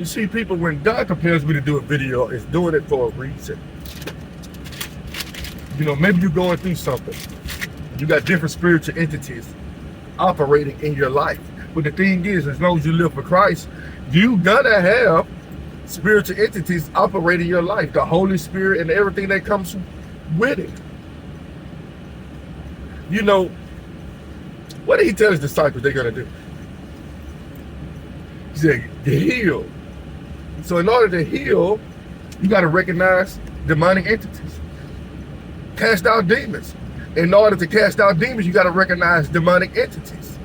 You see, people, when God compares me to do a video, it's doing it for a reason. You know, maybe you're going through something. You got different spiritual entities operating in your life. But the thing is, as long as you live for Christ, you gotta have spiritual entities operating your life. The Holy Spirit and everything that comes with it. You know, what did he tell his disciples they're gonna do? He said, heal. So in order to heal, you gotta recognize demonic entities. Cast out demons. In order to cast out demons, you gotta recognize demonic entities.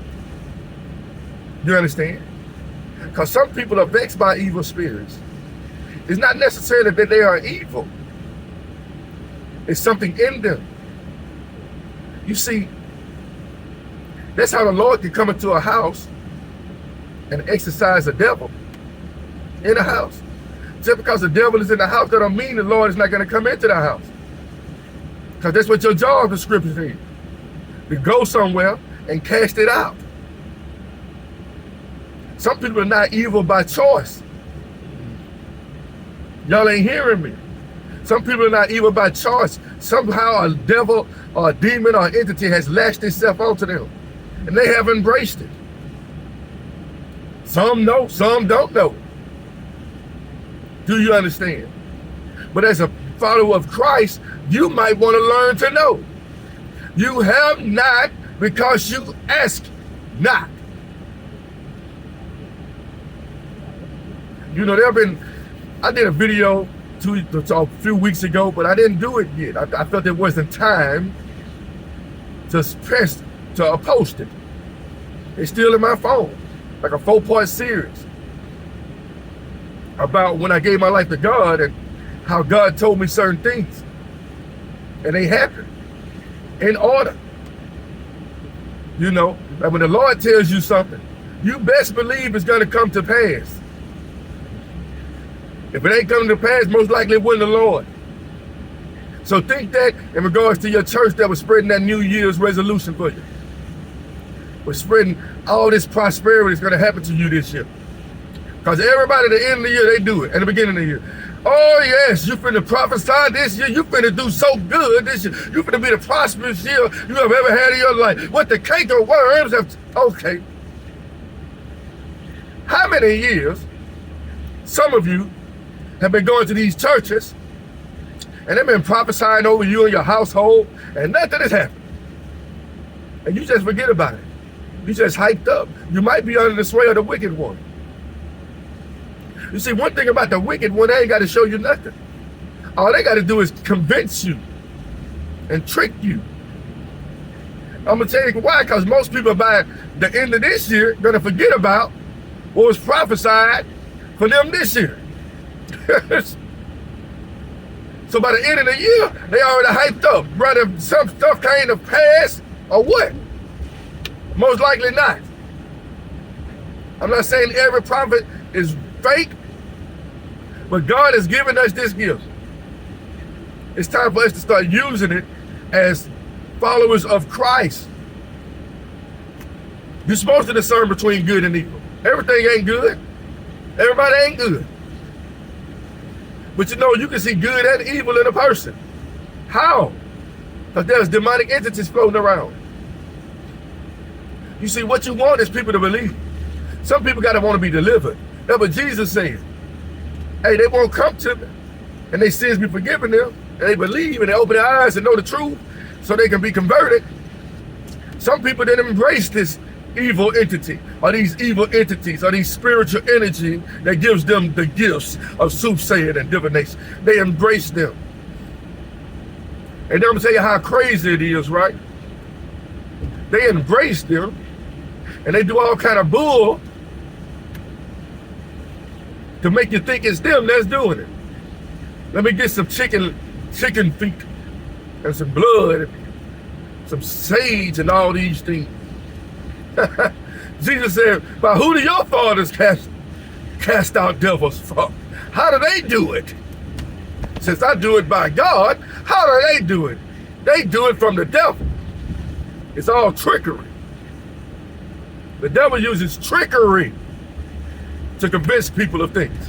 You understand? Because some people are vexed by evil spirits. It's not necessarily that they are evil. It's something in them. You see, that's how the Lord can come into a house and exorcise a devil in a house. Just because the devil is in the house, that don't mean the Lord is not going to come into the house. Because that's what your job description is. To go somewhere and cast it out. Some people are not evil by choice. Y'all ain't hearing me. Some people are not evil by choice. Somehow a devil or a demon or entity has lashed itself onto them. And they have embraced it. Some know, some don't know. Do you understand? But as a follower of Christ, you might want to learn to know. You have not because you ask not. You know, I did a video a few weeks ago, but I didn't do it yet. I felt it wasn't time to post it. It's still in my phone, like a 4-part series about when I gave my life to God and how God told me certain things. And they happened in order. You know, like when the Lord tells you something, you best believe it's going to come to pass. If it ain't coming to pass, most likely it wasn't the Lord. So think that in regards to your church that was spreading that New Year's resolution for you. We're spreading all this prosperity is going to happen to you this year. Because everybody at the end of the year, they do it. At the beginning of the year. Oh yes, you finna prophesy this year. You finna do so good this year. You finna be the prosperous year you have ever had in your life. What the cake of worms have... Okay. How many years some of you have been going to these churches and they've been prophesying over you and your household and nothing has happened? And you just forget about it. You just hyped up. You might be under the sway of the wicked one. You see, one thing about the wicked one, they ain't got to show you nothing. All they got to do is convince you and trick you. I'm going to tell you why, because most people by the end of this year going to forget about what was prophesied for them this year. So by the end of the year, they already hyped up. Whether some stuff came to pass or what? Most likely not. I'm not saying every prophet is fake, but God has given us this gift. It's time for us to start using it as followers of Christ. You're supposed to discern between good and evil. Everything ain't good. Everybody ain't good. But you know, you can see good and evil in a person. How? Because there's demonic entities floating around. You see, what you want is people to believe. Some people gotta want to be delivered. That's what Jesus said. Hey, they won't come to me and their sins be forgiven them, and they believe and they open their eyes and know the truth so they can be converted. Some people didn't embrace this evil entity or these evil entities or these spiritual energy that gives them the gifts of soothsaying and divination. They embrace them. And then I'm gonna tell you how crazy it is, right? They embrace them and they do all kind of bull to make you think it's them that's doing it. Let me get some chicken feet and some blood and some sage and all these things. Jesus said, "By who do your fathers cast out devils from? How do they do it? Since I do it by God, how do they do it? They do it from the devil." It's all trickery. The devil uses trickery to convince people of things.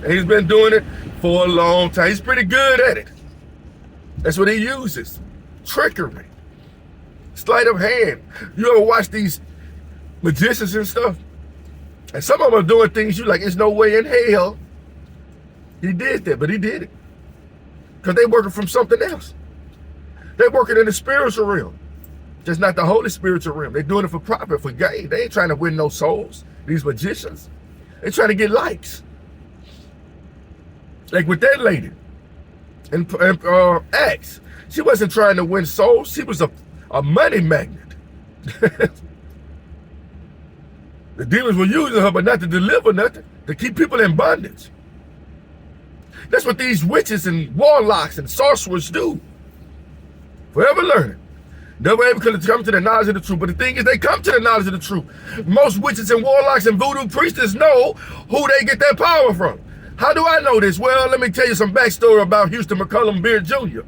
And he's been doing it for a long time. He's pretty good at it. That's what he uses. Trickery. Sleight of hand. You ever watch these magicians and stuff? And some of them are doing things you like, there's no way in hell he did that, but he did it. Because they working from something else. They're working in the spiritual realm. Just not the holy spiritual realm. They're doing it for profit, for gain. They ain't trying to win no souls, these magicians. They're trying to get likes. Like with that lady in Acts. She wasn't trying to win souls. She was a money magnet. The demons were using her, but not to deliver nothing, to keep people in bondage. That's what these witches and warlocks and sorcerers do. Forever learning. Never able to come to the knowledge of the truth. But the thing is, they come to the knowledge of the truth. Most witches and warlocks and voodoo priestess know who they get their power from. How do I know this? Well, let me tell you some backstory about Houston McCullum Beard Jr.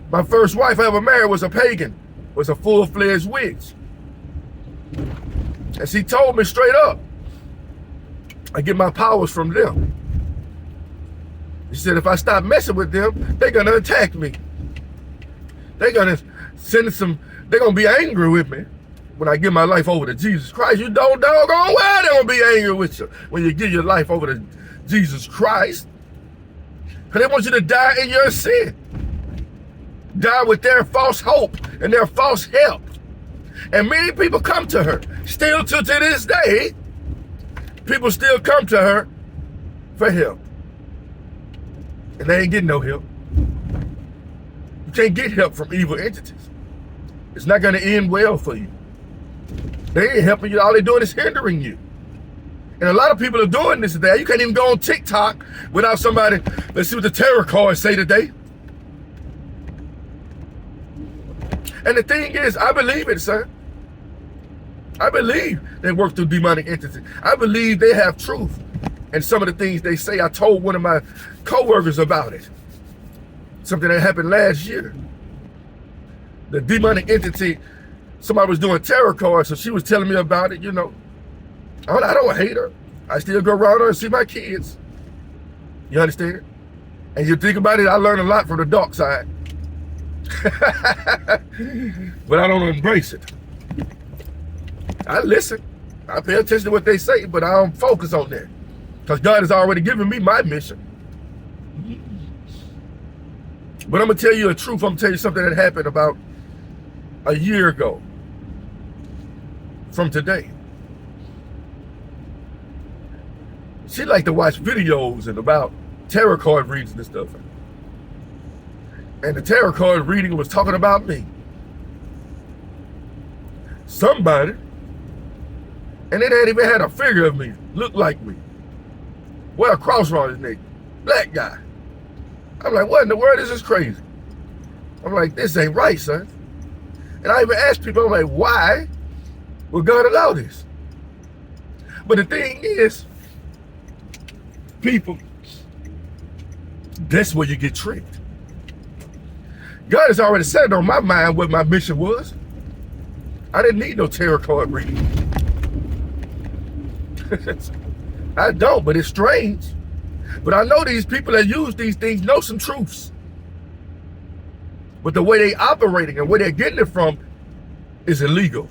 My first wife I ever married was a pagan, was a full-fledged witch. And she told me straight up, I get my powers from them. She said, if I stop messing with them, they're gonna attack me. They're gonna send they're gonna be angry with me when I give my life over to Jesus Christ. You don't doggone well they're gonna be angry with you when you give your life over to Jesus Christ. Because they want you to die in your sin. Die with their false hope and their false help. And many people come to her. Still to this day, people still come to her for help. And they ain't getting no help. You can't get help from evil entities. It's not going to end well for you. They ain't helping you. All they're doing is hindering you. And a lot of people are doing this today. You can't even go on TikTok without somebody, let's see what the tarot cards say today. And the thing is, I believe it, son. I believe they work through demonic entities. I believe they have truth. And some of the things they say, I told one of my co-workers about it. Something that happened last year. The demonic entity, somebody was doing tarot cards, so she was telling me about it, you know. I don't hate her. I still go around her and see my kids. You understand? And you think about it, I learned a lot from the dark side. But I don't embrace it. I listen. I pay attention to what they say, but I don't focus on that. Because God has already given me my mission. But I'm going to tell you the truth. I'm going to tell you something that happened about a year ago from today. She liked to watch videos and about tarot card readings and stuff. And the tarot card reading was talking about me. Somebody, and it hadn't even had a figure of me, looked like me. Wear a cross around his neck, black guy. I'm like, what in the world? This is crazy. I'm like, this ain't right, son. And I even asked people, I'm like, why would God allow this? But the thing is, people, that's where you get tricked. God has already set it on my mind what my mission was. I didn't need no tarot card reading. I don't, but it's strange. But I know these people that use these things know some truths. But the way they operating and where they're getting it from is illegal,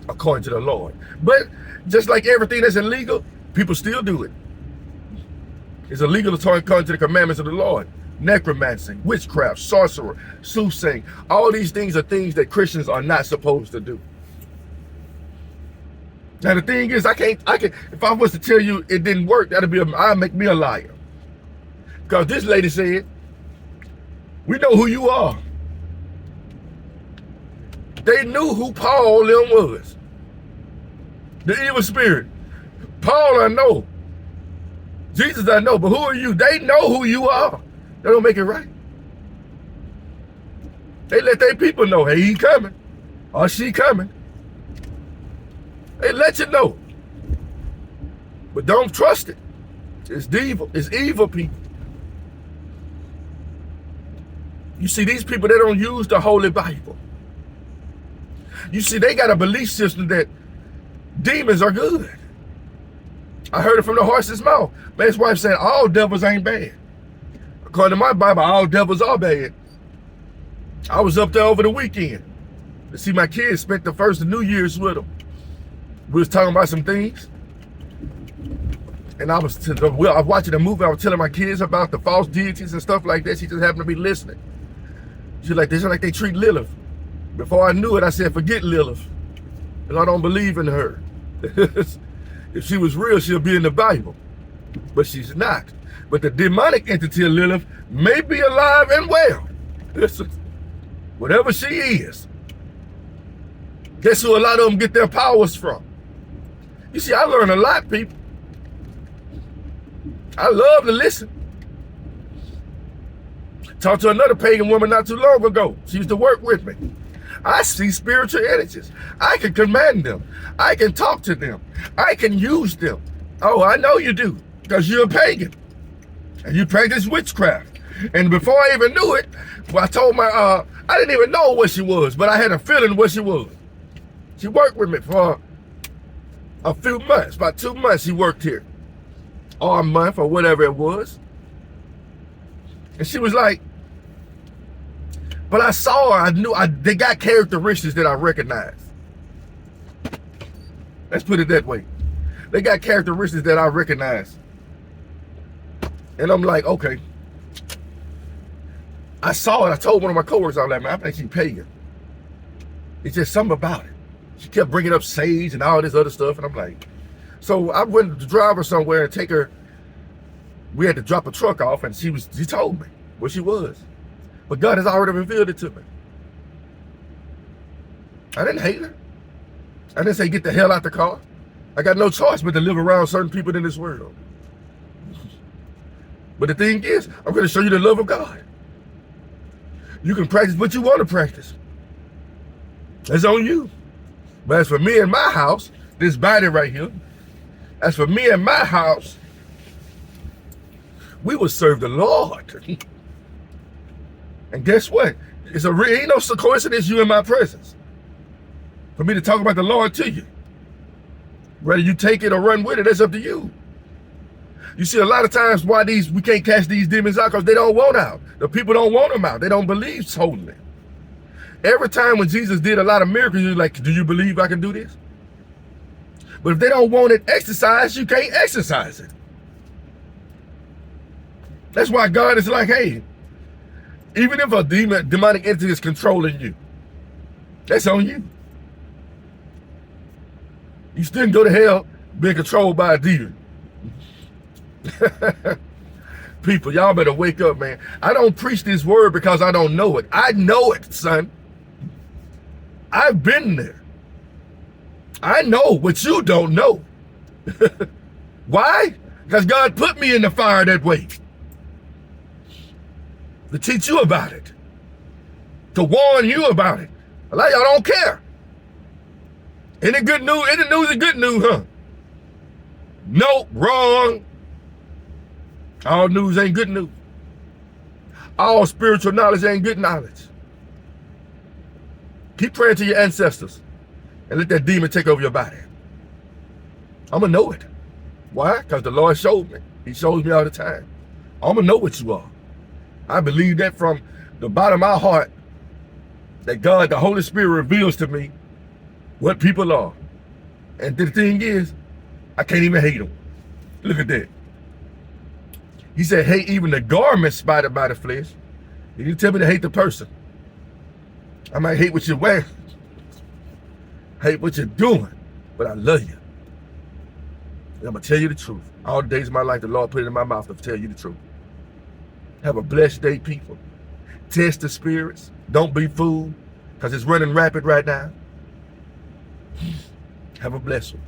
according to the Lord. But just like everything that's illegal, people still do it. It's illegal according to the commandments of the Lord. Necromancy, witchcraft, sorcerer, soothsaying. All these things are things that Christians are not supposed to do. Now the thing is, I can. If I was to tell you it didn't work, I'd make me a liar. Because this lady said, we know who you are. They knew who Paul them was. The evil spirit. Paul I know. Jesus I know, but who are you? They know who you are. That don't make it right. They let their people know, hey, he coming, or she coming. They let you know. But don't trust it. It's evil. It's evil people. You see, these people, they don't use the Holy Bible. You see, they got a belief system that demons are good. I heard it from the horse's mouth. Man's wife said, all devils ain't bad. According to my Bible, all devils are bad. I was up there over the weekend to see my kids, spent the first of New Year's with them. We was talking about some things. And I was watching a movie. I was telling my kids about the false deities and stuff like that. She just happened to be listening. She's like, this is like they treat Lilith. Before I knew it, I said, forget Lilith. Because I don't believe in her. If she was real, she'll be in the Bible. But she's not. But the demonic entity of Lilith may be alive and well. Whatever she is. Guess who a lot of them get their powers from? You see, I learn a lot, people. I love to listen. Talked to another pagan woman not too long ago. She used to work with me. I see spiritual entities. I can command them. I can talk to them. I can use them. Oh, I know you do, because you're a pagan. And you practice witchcraft. And before I even knew it, well, I told my, I didn't even know what she was, but I had a feeling what she was. She worked with me for a few months, about 2 months she worked here. Or a month or whatever it was. And she was like, but I saw her, I knew, they got characteristics that I recognized. Let's put it that way. They got characteristics that I recognize. And I'm like, okay. I saw it, I told one of my coworkers, I was like, man, I think she's pagan. It's just something about it. She kept bringing up sage and all this other stuff, and I'm like, so I went to drive her somewhere and take her. We had to drop a truck off, and she told me what she was. But God has already revealed it to me. I didn't hate her. I didn't say get the hell out the car. I got no choice but to live around certain people in this world. But the thing is, I'm going to show you the love of God. You can practice what you want to practice. That's on you. But as for me and my house, this body right here, as for me and my house, we will serve the Lord. And guess what? Ain't no coincidence you in my presence. For me to talk about the Lord to you. Whether you take it or run with it, that's up to you. You see, a lot of times why we can't cast these demons out, because they don't want out. The people don't want them out. They don't believe totally. Every time when Jesus did a lot of miracles, you're like, do you believe I can do this? But if they don't want it exercised, you can't exercise it. That's why God is like, hey, even if a demonic entity is controlling you, that's on you. You still go to hell being controlled by a demon. People, y'all better wake up, man. I don't preach this word because I don't know it. I know it, son. I've been there. I know what you don't know. Why? Because God put me in the fire that way. To teach you about it. To warn you about it. A lot of y'all don't care. Any good news? Any news is good news, huh? Nope, wrong. All news ain't good news. All spiritual knowledge ain't good knowledge. Keep praying to your ancestors and let that demon take over your body. I'm going to know it. Why? Because the Lord showed me. He shows me all the time. I'm going to know what you are. I believe that from the bottom of my heart, that God, the Holy Spirit, reveals to me what people are. And the thing is, I can't even hate them. Look at that. He said, hate even the garment spotted by the flesh. He didn't tell me to hate the person. I might hate what you're wearing. Hate what you're doing. But I love you. And I'm going to tell you the truth. All the days of my life, the Lord put it in my mouth to tell you the truth. Have a blessed day, people. Test the spirits. Don't be fooled, because it's running rapid right now. Have a blessed one.